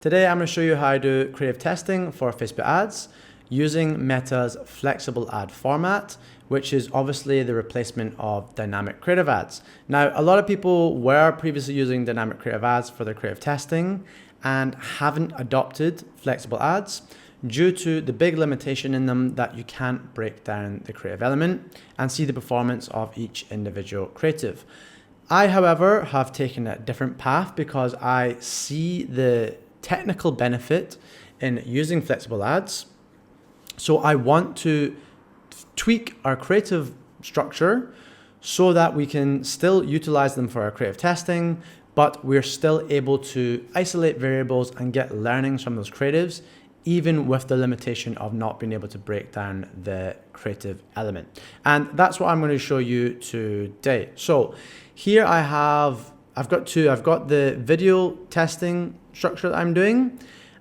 Today I'm going to show you how to do creative testing for Facebook ads using Meta's flexible ad format, which is obviously the replacement of dynamic creative ads. Now, a lot of people were previously using dynamic creative ads for their creative testing and haven't adopted flexible ads due to the big limitation in them that you can't break down the creative element and see the performance of each individual creative. I, however, have taken a different path because I see the technical benefit in using flexible ads. So I want to tweak our creative structure so that we can still utilize them for our creative testing, but we're still able to isolate variables and get learnings from those creatives, even with the limitation of not being able to break down the creative element. And that's what I'm going to show you today. So here I've got the video testing structure that I'm doing,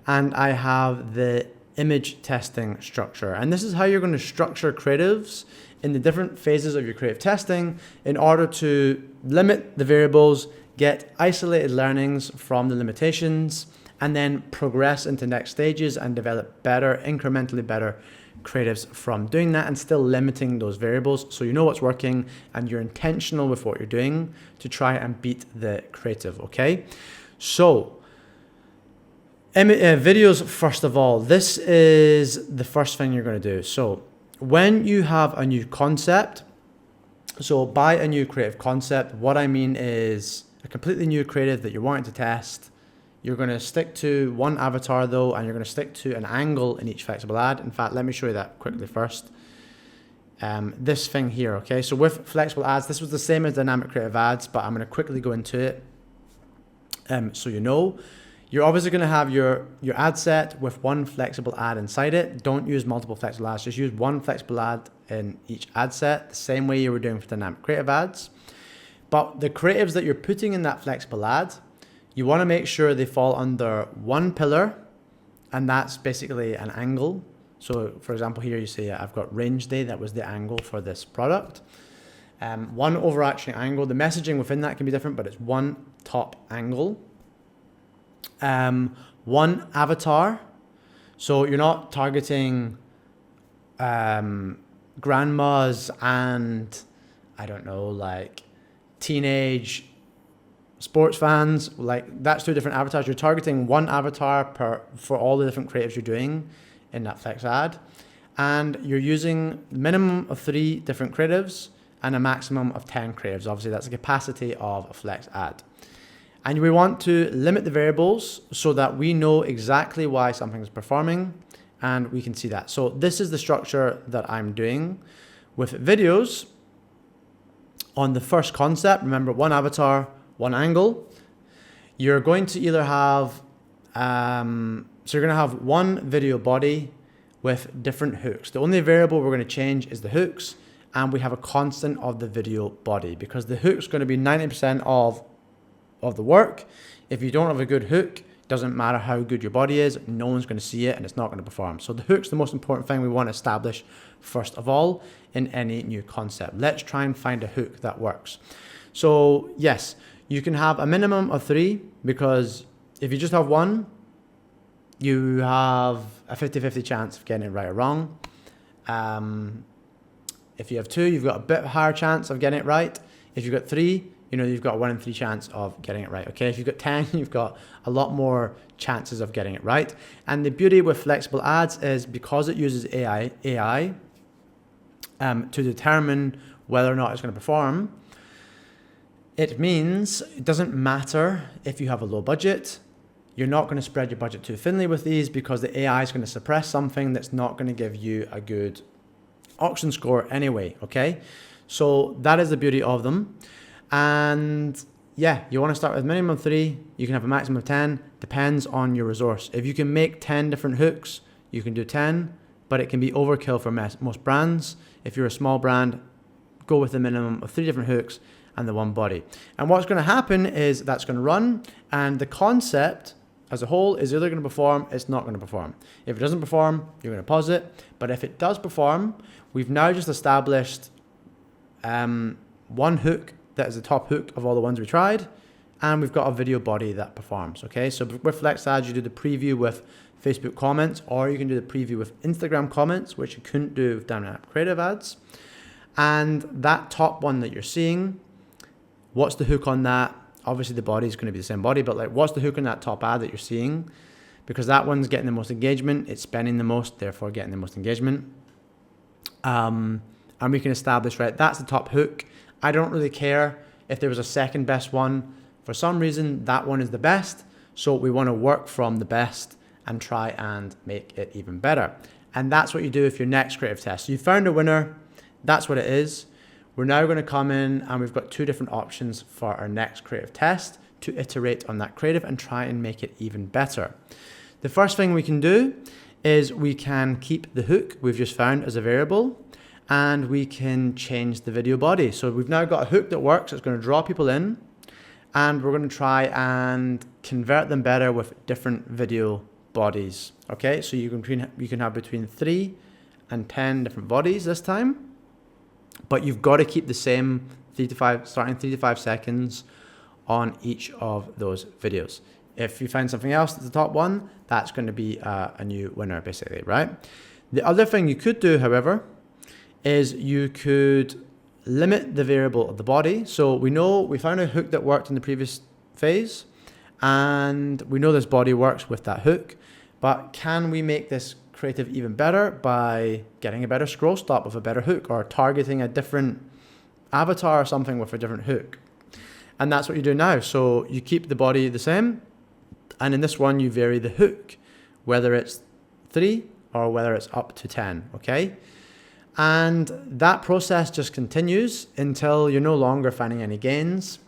and I have the image testing structure. And this is how you're going to structure creatives in the different phases of your creative testing in order to limit the variables, get isolated learnings from the limitations, and then progress into next stages and develop better, incrementally better creatives from doing that and still limiting those variables so you know what's working and you're intentional with what you're doing to try and beat the creative, okay? So, videos, first of all, this is the first thing you're going to do. So, when you have a new concept, so by a new creative concept, what I mean is a completely new creative that you're wanting to test. You're going to stick to one avatar though, and you're going to stick to an angle in each flexible ad. In fact, let me show you that quickly first. This thing here, okay? So with flexible ads, this was the same as dynamic creative ads, but I'm going to quickly go into it. So you know, you're obviously going to have your ad set with one flexible ad inside it. Don't use multiple flexible ads, just use one flexible ad in each ad set, the same way you were doing for dynamic creative ads. But the creatives that you're putting in that flexible ad, you want to make sure they fall under one pillar, and that's basically an angle. So for example, here you see I've got range day, that was the angle for this product. One overarching angle, the messaging within that can be different, but it's one top angle. One avatar. So you're not targeting grandmas and I don't know, like teenage sports fans, like that's two different avatars. You're targeting one avatar for all the different creatives you're doing in that flex ad. And you're using a minimum of 3 different creatives and a maximum of 10 creatives. Obviously that's the capacity of a flex ad. And we want to limit the variables so that we know exactly why something is performing and we can see that. So this is the structure that I'm doing with videos. On the first concept, remember one avatar, one angle. You're going to either have, so you're going to have one video body with different hooks. The only variable we're going to change is the hooks, and we have a constant of the video body because the hook's going to be 90% of the work. If you don't have a good hook, doesn't matter how good your body is, no one's going to see it and it's not going to perform. So the hook's the most important thing we want to establish first of all in any new concept. Let's try and find a hook that works. So yes, you can have a minimum of 3 because if you just have one, you have a 50-50 chance of getting it right or wrong. If you have 2, you've got a bit higher chance of getting it right. If you've got 3, you know, you've got a 1 in 3 chance of getting it right, okay? If you've got 10, you've got a lot more chances of getting it right. And the beauty with flexible ads is because it uses AI to determine whether or not it's going to perform, it means it doesn't matter if you have a low budget. You're not going to spread your budget too thinly with these because the AI is going to suppress something that's not going to give you a good auction score anyway, okay? So that is the beauty of them. And yeah, you want to start with minimum of 3. You can have a maximum of 10, depends on your resource. If you can make 10 different hooks, you can do 10, but it can be overkill for most brands. If you're a small brand, go with a minimum of 3 different hooks and the one body. And what's going to happen is that's going to run, and the concept as a whole is either going to perform, it's not going to perform. If it doesn't perform, you're going to pause it. But if it does perform, we've now just established one hook that is the top hook of all the ones we tried, and we've got a video body that performs, okay? So with Flex Ads, you do the preview with Facebook comments, or you can do the preview with Instagram comments, which you couldn't do with dynamic creative ads. And that top one that you're seeing, what's the hook on that? Obviously the body is going to be the same body, but like, what's the hook on that top ad that you're seeing? Because that one's getting the most engagement, it's spending the most, therefore getting the most engagement. And we can establish, right, that's the top hook. I don't really care if there was a second best one. For some reason, that one is the best. So we want to work from the best and try and make it even better. And that's what you do with your next creative test. So you found a winner. That's what it is. We're now going to come in and we've got two different options for our next creative test to iterate on that creative and try and make it even better. The first thing we can do is we can keep the hook we've just found as a variable, and we can change the video body. So we've now got a hook that works. It's going to draw people in, and we're going to try and convert them better with different video bodies. Okay, so you can have between 3 and 10 different bodies this time, but you've got to keep the same 3 to 5, starting 3 to 5 seconds on each of those videos. If you find something else at the top one, that's going to be a new winner, basically, right? The other thing you could do, however, is you could limit the variable of the body. So we found a hook that worked in the previous phase, and we know this body works with that hook, but can we make this creative even better by getting a better scroll stop with a better hook, or targeting a different avatar or something with a different hook? And that's what you do now. So you keep the body the same, and in this one you vary the hook, whether it's 3 or whether it's up to 10, okay? And that process just continues until you're no longer finding any gains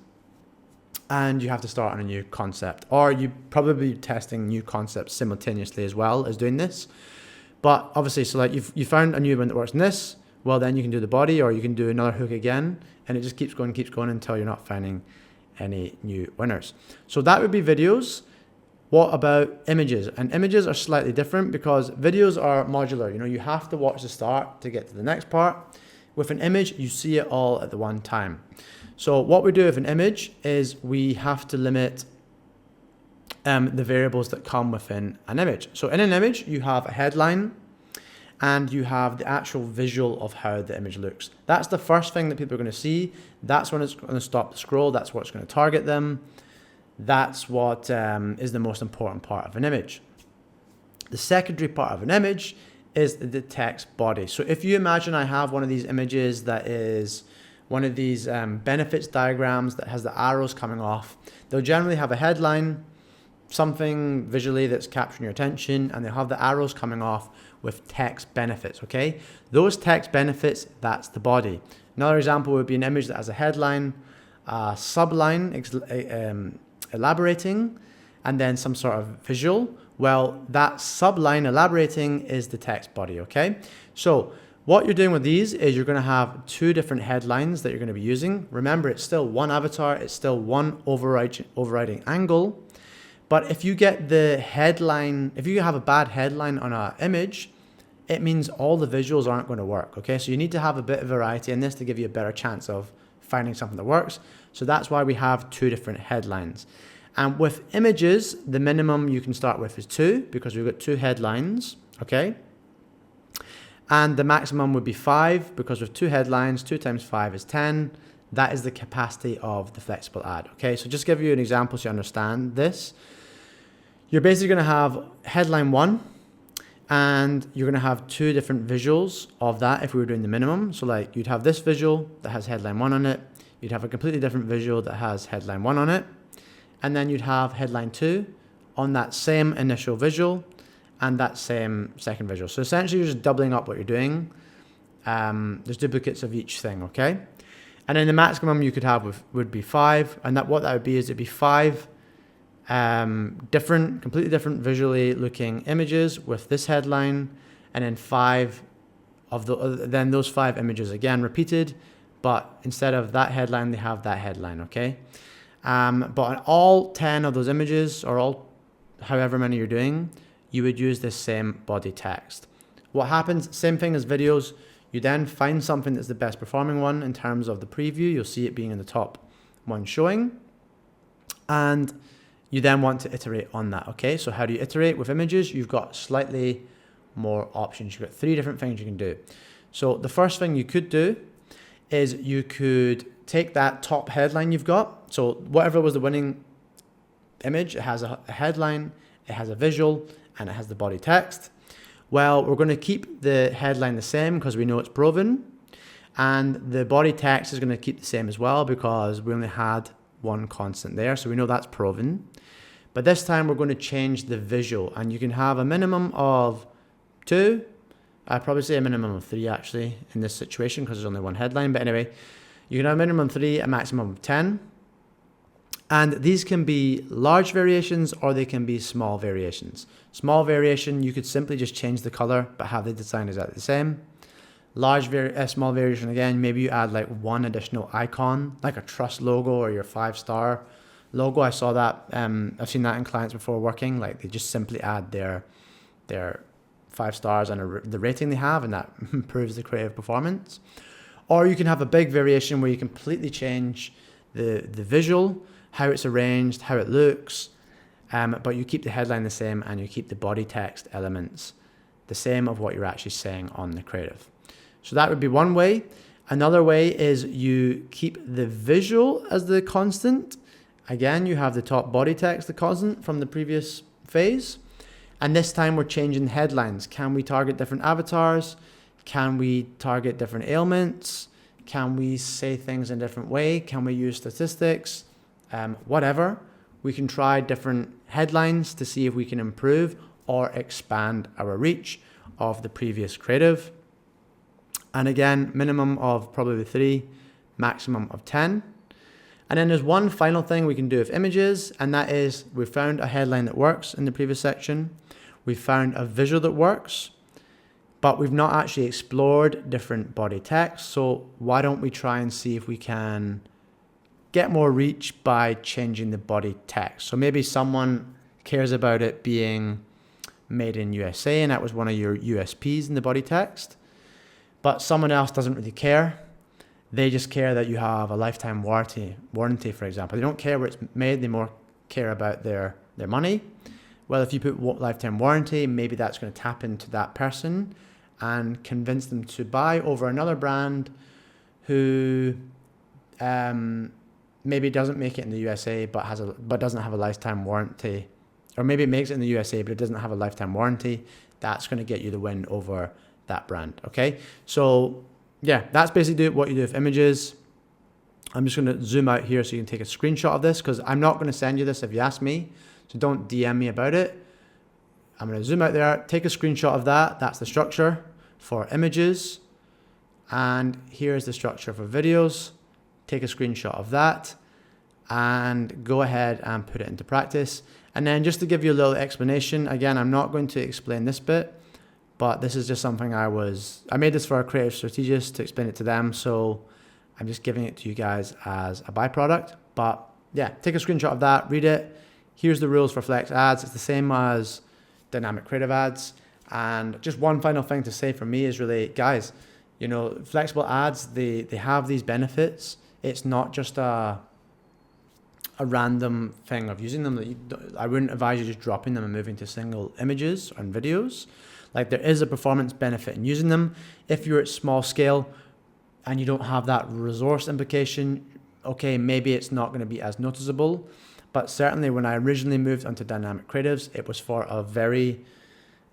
and you have to start on a new concept, or you probably testing new concepts simultaneously as well as doing this. But obviously, so like you found a new one that works in this, well then you can do the body, or you can do another hook again, and it just keeps going until you're not finding any new winners. So that would be videos. What about images? And images are slightly different because videos are modular. You know, you have to watch the start to get to the next part. With an image, you see it all at the one time. So what we do with an image is we have to limit the variables that come within an image. So in an image, you have a headline and you have the actual visual of how the image looks. That's the first thing that people are going to see. That's when it's going to stop the scroll. That's what's going to target them. That's what is the most important part of an image. The secondary part of an image is the text body. So if you imagine I have one of these images that is one of these benefits diagrams that has the arrows coming off, they'll generally have a headline, something visually that's capturing your attention, and they'll have the arrows coming off with text benefits, okay? Those text benefits, that's the body. Another example would be an image that has a headline, subline, elaborating, and then some sort of visual. Well, that subline elaborating is the text body, okay? So what you're doing with these is you're going to have two different headlines that you're going to be using. Remember, it's still one avatar, it's still one overriding angle. But if you get the headline, if you have a bad headline on an image, it means all the visuals aren't going to work, okay? So you need to have a bit of variety in this to give you a better chance of finding something that works. So that's why we have two different headlines. And with images, the minimum you can start with is 2 because we've got 2 headlines, okay? And the maximum would be 5 because with 2 headlines, 2 times 5 is 10. That is the capacity of the flexible ad, okay? So just give you an example so you understand this. You're basically going to have headline 1, and you're going to have 2 different visuals of that if we were doing the minimum. So like you'd have this visual that has headline 1 on it. You'd have a completely different visual that has headline 1 on it. And then you'd have headline 2 on that same initial visual and that same second visual. So essentially you're just doubling up what you're doing. There's duplicates of each thing, okay? And then the maximum you could have would be 5. And what that would be is it'd be 5 completely different visually looking images with this headline, and then 5 of then those 5 images again repeated, but instead of that headline, they have that headline, okay? But on all 10 of those images, or all however many you're doing, you would use this same body text. What happens, same thing as videos, you then find something that's the best performing one in terms of the preview. You'll see it being in the top one showing. And you then want to iterate on that, okay? So how do you iterate with images? You've got slightly more options. You've got 3 different things you can do. So the first thing you could do is you could take that top headline you've got. So whatever was the winning image, it has a headline, it has a visual, and it has the body text. Well, we're going to keep the headline the same because we know it's proven. And the body text is going to keep the same as well because we only had one constant there. So we know that's proven. But this time we're going to change the visual, and you can have a minimum of 2. I'd probably say a minimum of 3 actually in this situation because there's only one headline. But anyway, you can have a minimum of 3, a maximum of 10. And these can be large variations or they can be small variations. Small variation, you could simply just change the color but have the design exactly the same. Small variation, again, maybe you add like one additional icon, like a trust logo or your 5-star logo. I saw that. I've seen that in clients before working. Like they just simply add their 5 stars and the rating they have, and that improves the creative performance. Or you can have a big variation where you completely change the visual, how it's arranged, how it looks, but you keep the headline the same and you keep the body text elements the same of what you're actually saying on the creative. So that would be one way. Another way is you keep the visual as the constant. Again, you have the top body text, the constant from the previous phase. And this time we're changing headlines. Can we target different avatars? Can we target different ailments? Can we say things in a different way? Can we use statistics? Whatever. We can try different headlines to see if we can improve or expand our reach of the previous creative. And again, minimum of probably 3, maximum of 10. And then there's one final thing we can do with images, and that is we found a headline that works in the previous section. We found a visual that works, but we've not actually explored different body text. So why don't we try and see if we can get more reach by changing the body text? So maybe someone cares about it being made in USA, and that was one of your USPs in the body text. But someone else doesn't really care. They just care that you have a lifetime warranty, for example. They don't care where it's made. They more care about their money. Well, if you put lifetime warranty, maybe that's going to tap into that person and convince them to buy over another brand who maybe doesn't make it in the USA but doesn't have a lifetime warranty. Or maybe it makes it in the USA but it doesn't have a lifetime warranty. That's going to get you the win over that brand. Okay, so yeah, that's basically what you do with images. I'm just going to zoom out here so you can take a screenshot of this because I'm not going to send you this if you ask me, so don't DM me about it. I'm going to zoom out there, take a screenshot of that. That's the structure for images, and here's the structure for videos. Take a screenshot of that and go ahead and put it into practice. And then just to give you a little explanation, again, I'm not going to explain this bit, but this is just something I made this for our creative strategists to explain it to them. So I'm just giving it to you guys as a byproduct. But yeah, take a screenshot of that, read it. Here's the rules for flex ads. It's the same as dynamic creative ads. And just one final thing to say for me is really, guys, you know, flexible ads, they have these benefits. It's not just a random thing of using them. I wouldn't advise you just dropping them and moving to single images and videos. Like there is a performance benefit in using them. If you're at small scale and you don't have that resource implication, okay, maybe it's not going to be as noticeable. But certainly when I originally moved onto dynamic creatives, it was for a very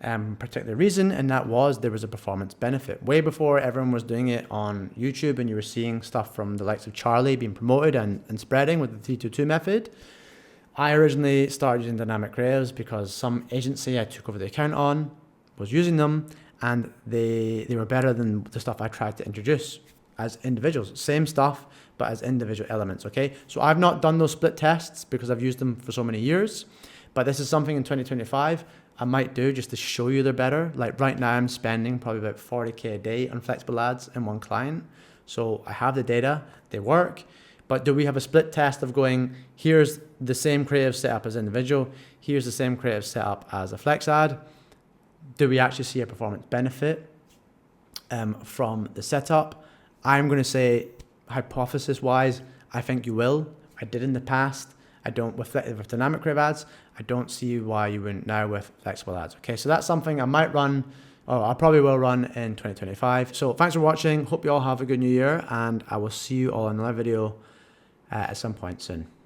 particular reason, and that was there was a performance benefit. Way before everyone was doing it on YouTube and you were seeing stuff from the likes of Charlie being promoted and spreading with the 322 method, I originally started using dynamic creatives because some agency I took over the account on was using them, and they were better than the stuff I tried to introduce as individuals. Same stuff, but as individual elements, okay? So I've not done those split tests because I've used them for so many years, but this is something in 2025 I might do just to show you they're better. Like right now I'm spending probably about 40K a day on flexible ads in one client. So I have the data, they work, but do we have a split test of going, here's the same creative setup as individual, here's the same creative setup as a flex ad? Do we actually see a performance benefit from the setup? I'm going to say, hypothesis-wise, I think you will. I did in the past. with dynamic creative ads. I don't see why you wouldn't now with flexible ads. Okay, so that's something I might run, or I probably will run in 2025. So thanks for watching. Hope you all have a good new year, and I will see you all in another video at some point soon.